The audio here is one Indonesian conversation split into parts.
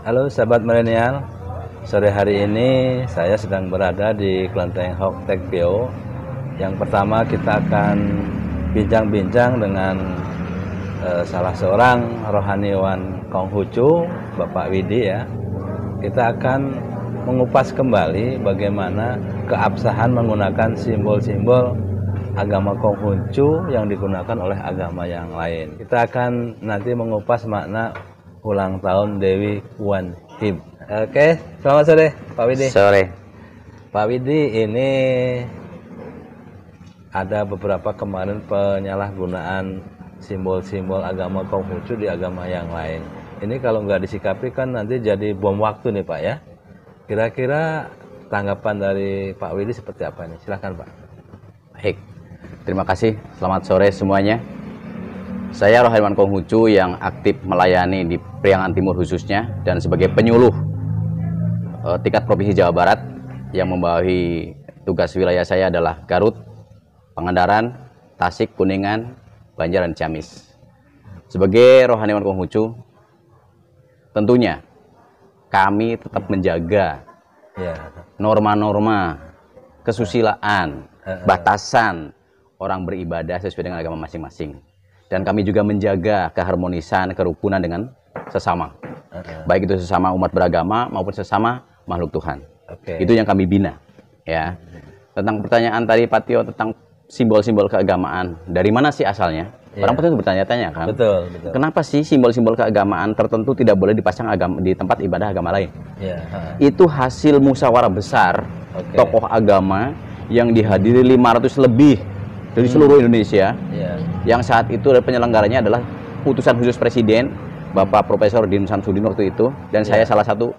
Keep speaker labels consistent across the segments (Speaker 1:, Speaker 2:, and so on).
Speaker 1: Halo sahabat milenial, sore hari ini saya sedang berada di Kelenteng Hok Tekpio. Yang pertama kita akan bincang-bincang dengan salah seorang rohaniwan Konghucu, Bapak Widi ya. Kita akan mengupas kembali bagaimana keabsahan menggunakan simbol-simbol agama Konghucu yang digunakan oleh agama yang lain. Kita akan nanti mengupas makna ulang tahun Dewi Kuan Im. Oke, selamat sore Pak Widi.
Speaker 2: Sore.
Speaker 1: Pak Widi, ini ada beberapa kemarin penyalahgunaan simbol-simbol agama Konghucu di agama yang lain. Ini kalau nggak disikapi kan nanti jadi bom waktu nih Pak ya. Kira-kira tanggapan dari Pak Widi seperti apa nih? Silahkan Pak.
Speaker 2: Baik, terima kasih. Selamat sore semuanya. Saya rohaniwan Konghucu yang aktif melayani di Priangan Timur khususnya dan sebagai penyuluh tingkat Provinsi Jawa Barat yang membawahi tugas wilayah saya adalah Garut, Pangandaran, Tasik, Kuningan, Banjar, dan Ciamis. Sebagai rohaniwan Konghucu, tentunya kami tetap menjaga norma-norma kesusilaan, batasan orang beribadah sesuai dengan agama masing-masing. Dan kami juga menjaga keharmonisan, kerukunan dengan sesama. Baik itu sesama umat beragama maupun sesama makhluk Tuhan. Itu yang kami bina. Ya. Tentang pertanyaan tadi Pak Tio tentang simbol-simbol keagamaan. Dari mana sih asalnya? Orang pasti bertanya-tanya kan.
Speaker 1: Betul.
Speaker 2: Kenapa sih simbol-simbol keagamaan tertentu tidak boleh dipasang di tempat ibadah agama lain? Itu hasil musyawarah besar tokoh agama yang dihadiri 500 lebih dari seluruh Indonesia. Yang saat itu penyelenggaranya adalah putusan khusus Presiden Bapak Profesor Din Samsudin waktu itu, dan saya salah satu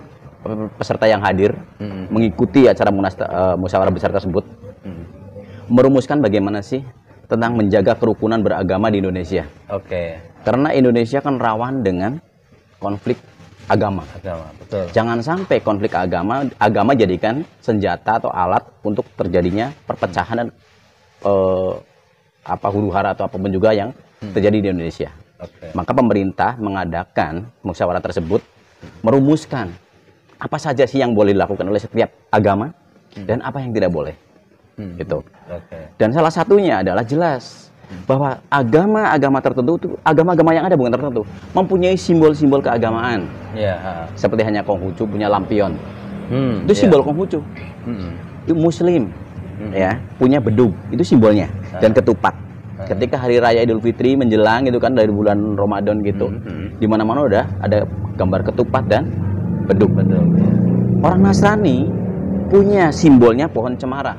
Speaker 2: peserta yang hadir mengikuti acara musyawarah besar tersebut. Merumuskan bagaimana sih tentang menjaga kerukunan beragama di Indonesia. Karena Indonesia kan rawan dengan konflik agama.
Speaker 1: Betul.
Speaker 2: Jangan sampai konflik agama jadikan senjata atau alat untuk terjadinya perpecahan dan huru-hara atau apapun juga yang terjadi di Indonesia. Maka pemerintah mengadakan musyawarah tersebut, merumuskan apa saja sih yang boleh dilakukan oleh setiap agama dan apa yang tidak boleh. Gitu. Dan salah satunya adalah jelas bahwa agama-agama tertentu itu, agama-agama yang ada bukan tertentu, mempunyai simbol-simbol keagamaan. Seperti hanya Konghucu punya lampion. Itu simbol Konghucu. Itu Muslim ya, punya bedug, itu simbolnya, dan ketupat. Ketika hari raya Idul Fitri menjelang gitu kan, dari bulan Ramadan gitu, di mana-mana udah ada gambar ketupat dan bedug. Orang Nasrani punya simbolnya pohon cemara.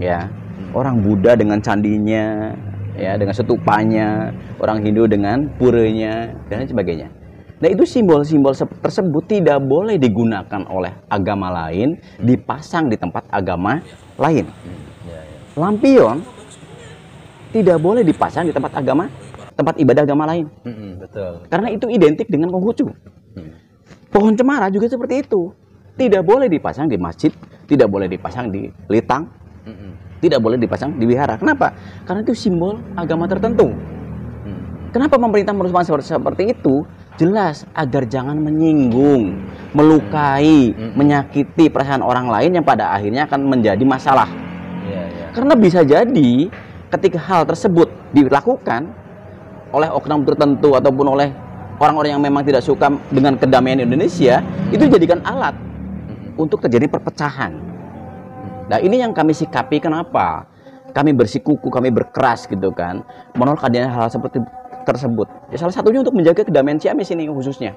Speaker 2: Ya, orang Buddha dengan candinya, ya, dengan setupanya, orang Hindu dengan puranya dan sebagainya. Nah, itu simbol-simbol tersebut tidak boleh digunakan oleh agama lain, dipasang di tempat agama lain. Lampion tidak boleh dipasang di tempat ibadah agama lain. Karena itu identik dengan Konghucu. Pohon cemara juga seperti itu. Tidak boleh dipasang di masjid, tidak boleh dipasang di litang, tidak boleh dipasang di wihara. Kenapa? Karena itu simbol agama tertentu. Kenapa pemerintah merumuskan seperti itu? Jelas agar jangan menyinggung, melukai, menyakiti perasaan orang lain yang pada akhirnya akan menjadi masalah. Karena bisa jadi ketika hal tersebut dilakukan oleh oknum tertentu ataupun oleh orang-orang yang memang tidak suka dengan kedamaian Indonesia, itu dijadikan alat untuk terjadi perpecahan. Nah, ini yang kami sikapi. Kenapa kami bersikuku, kami berkeras gitu kan, menolak adanya hal seperti tersebut. Ya, salah satunya untuk menjaga kedamaian Ciamis ini khususnya.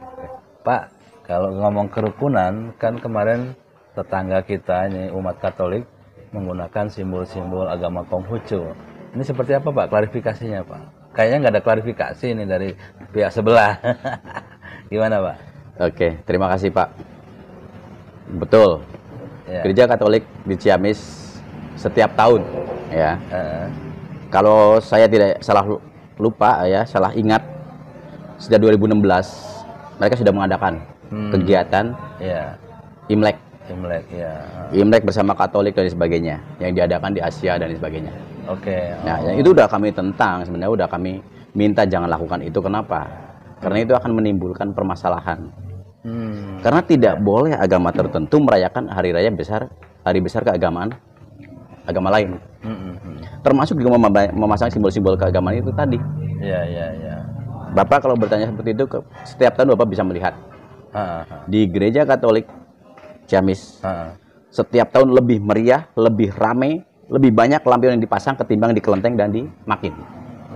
Speaker 1: Pak, kalau ngomong kerukunan, kan kemarin tetangga kita ini umat Katolik menggunakan simbol-simbol agama Konghucu. Ini seperti apa Pak klarifikasinya Pak? Kayaknya nggak ada klarifikasi ini dari pihak sebelah. Gimana Pak?
Speaker 2: Oke, terima kasih Pak. Betul. Gereja Katolik di Ciamis setiap tahun ya. Kalau saya tidak salah lupa ya, salah ingat, sejak 2016 mereka sudah mengadakan kegiatan Imlek
Speaker 1: Imlek ya.
Speaker 2: Imlek bersama Katolik dan sebagainya yang diadakan di Asia dan sebagainya.
Speaker 1: Oke.
Speaker 2: Nah, itu udah kami tentang, sebenarnya udah kami minta jangan lakukan itu. Kenapa? Karena itu akan menimbulkan permasalahan. Karena tidak boleh agama tertentu merayakan hari besar keagamaan agama lain. Termasuk juga memasang simbol-simbol keagamaan itu tadi.
Speaker 1: Iya.
Speaker 2: Bapak kalau bertanya seperti itu, setiap tahun Bapak bisa melihat di gereja Katolik Ciamis, setiap tahun lebih meriah, lebih ramai, lebih banyak lampion yang dipasang ketimbang di Kelenteng dan di Makin.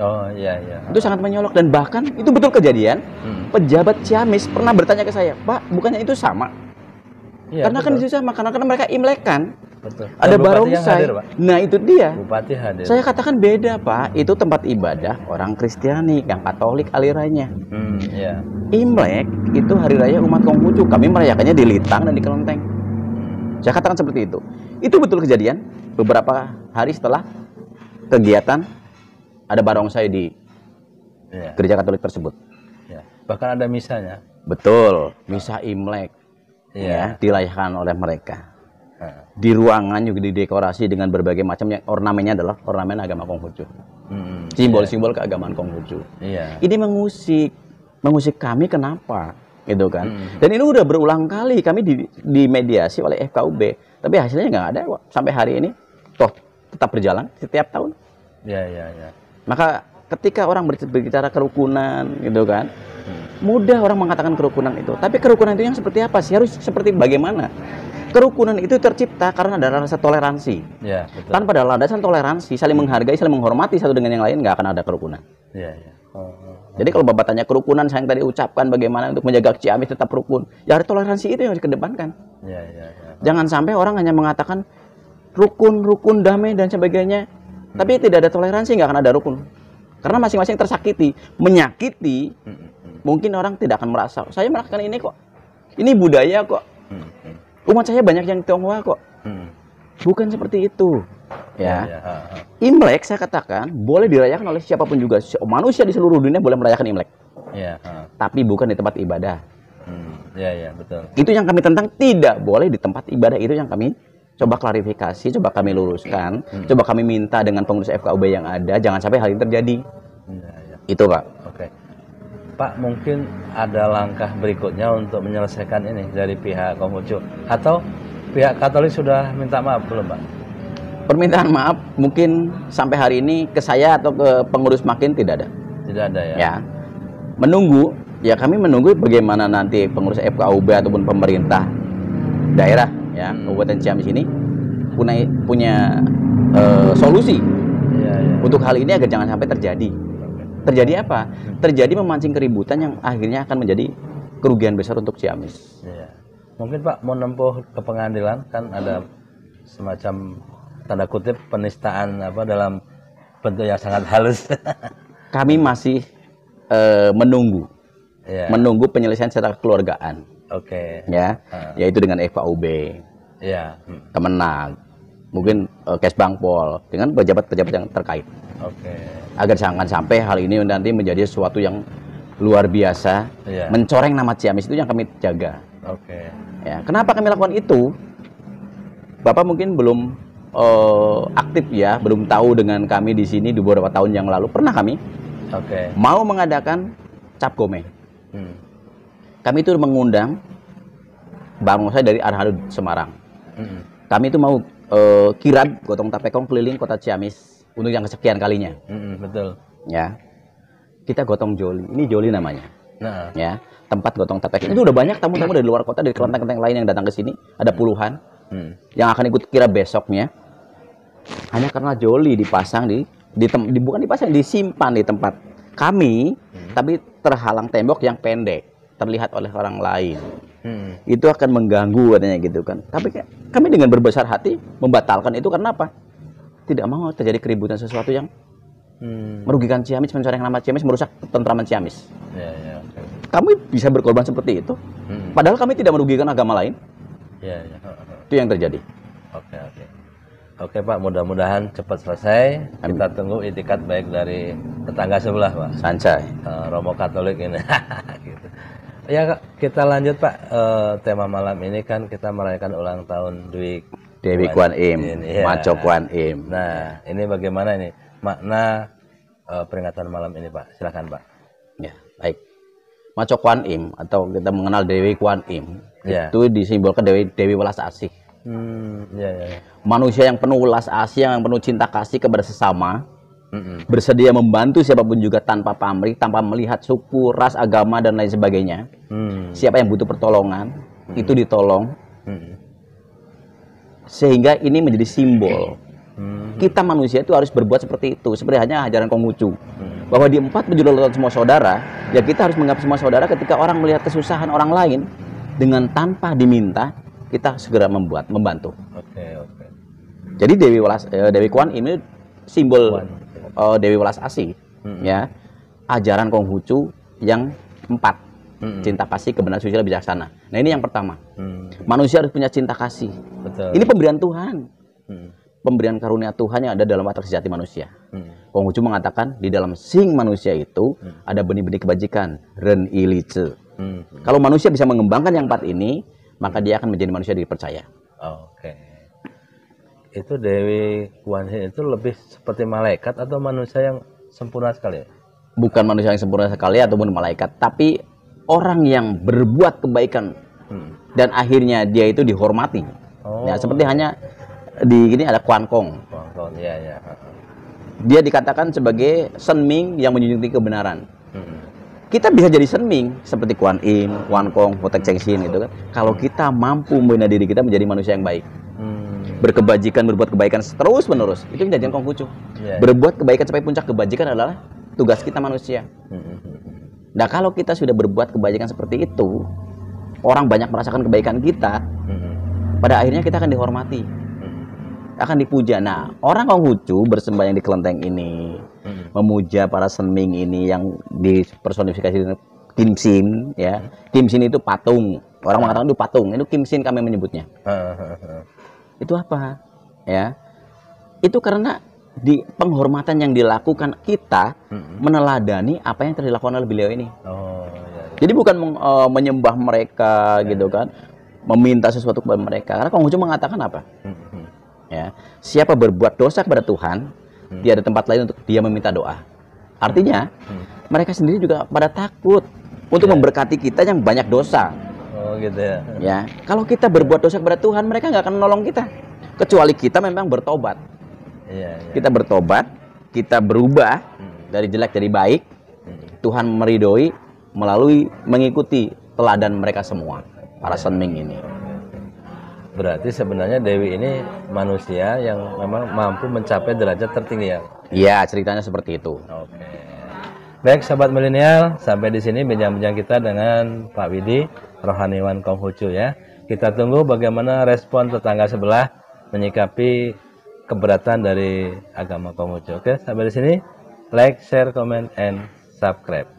Speaker 1: Oh iya.
Speaker 2: Itu sangat menyolok, dan bahkan itu betul kejadian. Pejabat Ciamis pernah bertanya ke saya, Pak, bukannya itu sama?
Speaker 1: Iya,
Speaker 2: Karena kan itu sama, karena mereka imlekan.
Speaker 1: Betul.
Speaker 2: Ada barongsai. Nah itu dia.
Speaker 1: Bupati hadir.
Speaker 2: Saya katakan beda, Pak. Itu tempat ibadah orang Kristiani, yang Katolik alirannya.
Speaker 1: Iya.
Speaker 2: Imlek itu hari raya umat Konghucu. Kami merayakannya di Litang dan di Kelenteng. Saya katakan seperti itu. Itu betul kejadian. Beberapa hari setelah kegiatan ada barongsai di gereja Katolik tersebut.
Speaker 1: Ya. Bahkan ada misanya.
Speaker 2: Betul, misa Imlek ya, dilayangkan oleh mereka. Di ruangan juga didekorasi dengan berbagai macam yang ornamennya adalah ornamen agama Konghucu. Simbol-simbol keagamaan Konghucu. Ini mengusik kami, kenapa? Gitu kan. Dan ini udah berulang kali kami dimediasi oleh FKUB, tapi hasilnya nggak ada kok sampai hari ini. Toh tetap berjalan setiap tahun.
Speaker 1: Iya.
Speaker 2: Maka ketika orang berbicara kerukunan, gitu kan, mudah orang mengatakan kerukunan itu. Tapi kerukunan itu yang seperti apa sih? Harus seperti bagaimana? Kerukunan itu tercipta karena ada rasa toleransi. Ya, betul. Tanpa ada landasan toleransi, saling menghargai, saling menghormati satu dengan yang lain, nggak akan ada kerukunan. Iya. Jadi kalau Bapak tanya kerukunan, saya yang tadi ucapkan bagaimana untuk menjaga Ciamis tetap rukun, ya ada toleransi itu yang harus dikedepankan. Jangan sampai orang hanya mengatakan rukun, damai dan sebagainya, tapi tidak ada toleransi, nggak akan ada rukun. Karena masing-masing tersakiti, menyakiti, mungkin orang tidak akan merasa, saya melakukan ini kok, ini budaya kok. Umat saya banyak yang Tionghoa kok. Bukan seperti itu. Ya. Imlek saya katakan boleh dirayakan oleh siapapun juga. Manusia di seluruh dunia boleh merayakan Imlek. Tapi bukan di tempat ibadah. Betul. Itu yang kami tentang, tidak boleh di tempat ibadah. Itu yang kami coba klarifikasi, coba kami luruskan, coba kami minta dengan pengurus FKUB yang ada, jangan sampai hal ini terjadi. Itu Pak. Oke.
Speaker 1: Pak, mungkin ada langkah berikutnya untuk menyelesaikan ini dari pihak Konghucu, atau pihak Katolik sudah minta maaf belum, Pak?
Speaker 2: Permintaan maaf mungkin sampai hari ini ke saya atau ke pengurus Makin tidak ada.
Speaker 1: Tidak ada ya?
Speaker 2: Ya. Menunggu, ya kami menunggu bagaimana nanti pengurus FKUB ataupun pemerintah daerah ya Kabupaten Ciamis ini punya solusi untuk hal ini agar jangan sampai terjadi. Terjadi apa? Terjadi memancing keributan yang akhirnya akan menjadi kerugian besar untuk Ciamis.
Speaker 1: Mungkin Pak mau nempuh ke pengadilan, kan ada semacam tanda kutip penistaan dalam bentuk yang sangat halus.
Speaker 2: Kami masih menunggu penyelesaian secara kekeluargaan. Yaitu dengan FKUB, Kemenag, mungkin Kesbangpol, dengan pejabat-pejabat yang terkait. Agar jangan sampai hal ini nanti menjadi sesuatu yang luar biasa, mencoreng nama Ciamis, itu yang kami jaga. Ya, kenapa kami lakukan itu? Bapak mungkin belum aktif ya, belum tahu dengan kami di sini di beberapa tahun yang lalu pernah kami mau mengadakan Cap Gome. Kami itu mengundang barongsai dari Arhanud Semarang. Kami itu mau kirab gotong tapekong keliling kota Ciamis untuk yang kesekian kalinya.
Speaker 1: Betul.
Speaker 2: Ya, kita gotong joli. Ini joli namanya. Ya, tempat gotong tapekong. Itu udah banyak tamu-tamu dari luar kota, dari kelenteng-kelenteng lain yang datang ke sini. Ada puluhan yang akan ikut kirab besoknya. Hanya karena joli dipasang bukan dipasang, disimpan di tempat kami, tapi terhalang tembok yang pendek, terlihat oleh orang lain. Itu akan mengganggu katanya gitu kan. Tapi kami dengan berbesar hati membatalkan itu karena apa? Tidak mau terjadi keributan sesuatu yang merugikan Ciamis, mencoreng nama Ciamis, merusak ketentraman Ciamis. Kami bisa berkorban seperti itu, padahal kami tidak merugikan agama lain. Itu yang terjadi.
Speaker 1: Oke Pak, mudah-mudahan cepat selesai. Kita tunggu itikat baik dari tetangga sebelah Pak.
Speaker 2: Sancai.
Speaker 1: Romo Katolik ini. Gitu. Ya Kak, kita lanjut Pak. Tema malam ini kan kita merayakan ulang tahun
Speaker 2: Dewi Kuan Im,
Speaker 1: ya.
Speaker 2: Maco Kuan Im.
Speaker 1: Nah, ini bagaimana ini makna peringatan malam ini Pak? Silakan Pak.
Speaker 2: Ya, baik. Maco Kuan Im atau kita mengenal Dewi Kuan Im itu disimbolkan Dewi welas asih.
Speaker 1: Ya.
Speaker 2: Manusia yang penuh welas asih, yang penuh cinta kasih kepada sesama, bersedia membantu siapapun juga tanpa pamrih, tanpa melihat suku, ras, agama dan lain sebagainya. Siapa yang butuh pertolongan itu ditolong. Sehingga ini menjadi simbol kita manusia itu harus berbuat seperti itu, seperti hanya ajaran Konghucu bahwa di 4 penjuru lautan semua saudara, ya kita harus menganggap semua saudara. Ketika orang melihat kesusahan orang lain dengan tanpa diminta, kita segera membantu. Jadi Dewi Kuan ini simbol Dewi welas asih, ya, ajaran Konghucu yang 4, cinta kasih, kebenaran, susila, bijaksana. Nah ini yang pertama, manusia harus punya cinta kasih. Betul. Ini pemberian Tuhan, pemberian karunia Tuhan yang ada dalam watak sejati manusia. Konghucu mengatakan di dalam sing manusia itu ada benih-benih kebajikan, ren ilice. Kalau manusia bisa mengembangkan yang 4 ini, maka dia akan menjadi manusia dipercaya.
Speaker 1: Itu Dewi Kuan Im itu lebih seperti malaikat atau manusia yang sempurna sekali?
Speaker 2: Bukan manusia yang sempurna sekali ataupun malaikat, tapi orang yang berbuat kebaikan dan akhirnya dia itu dihormati. Ya, seperti hanya di gini ada Kuan Kong.
Speaker 1: Ya.
Speaker 2: Dia dikatakan sebagai senming yang menjunjung tinggi kebenaran. Kita bisa jadi senming seperti Kuan Im, Kuan Kong, Hotek Cheng Sin itu kan. Kalau kita mampu membina diri kita menjadi manusia yang baik. Berkebajikan, berbuat kebaikan terus menerus. Itu menjadi Konghucu. Berbuat kebaikan sampai puncak kebajikan adalah tugas kita manusia. Nah, kalau kita sudah berbuat kebaikan seperti itu, orang banyak merasakan kebaikan kita, pada akhirnya kita akan dihormati, akan dipuja. Nah, orang Konghucu bersembahyang di kelenteng ini, memuja para senming ini yang dipersonifikasi dengan Kim Sin, ya. Kim Sin itu patung. Orang mengatakan itu patung, itu Kim Sin kami menyebutnya. Itu apa? Ya, itu karena di penghormatan yang dilakukan kita meneladani apa yang telah dilakukan oleh beliau ini. Jadi bukan menyembah mereka gitu kan, meminta sesuatu kepada mereka. Karena Konghucu mengatakan apa? Ya, siapa berbuat dosa kepada Tuhan, dia ada tempat lain untuk dia meminta doa. Artinya mereka sendiri juga pada takut untuk memberkati kita yang banyak dosa.
Speaker 1: Gitu ya.
Speaker 2: Ya, kalau kita berbuat dosa kepada Tuhan, mereka nggak akan menolong kita, kecuali kita memang bertobat. Kita bertobat, kita berubah dari jelek jadi baik. Tuhan meridhoi melalui mengikuti teladan mereka semua, para senming ini.
Speaker 1: Berarti sebenarnya Dewi ini manusia yang memang mampu mencapai derajat tertinggi ya?
Speaker 2: Iya, ceritanya seperti itu.
Speaker 1: Baik, sahabat milenial, sampai di sini bincang-bincang kita dengan Pak Widi, rohaniwan Konghucu ya. Kita tunggu bagaimana respon tetangga sebelah menyikapi keberatan dari agama Konghucu. Oke, sampai di sini. Like, share, comment, and subscribe.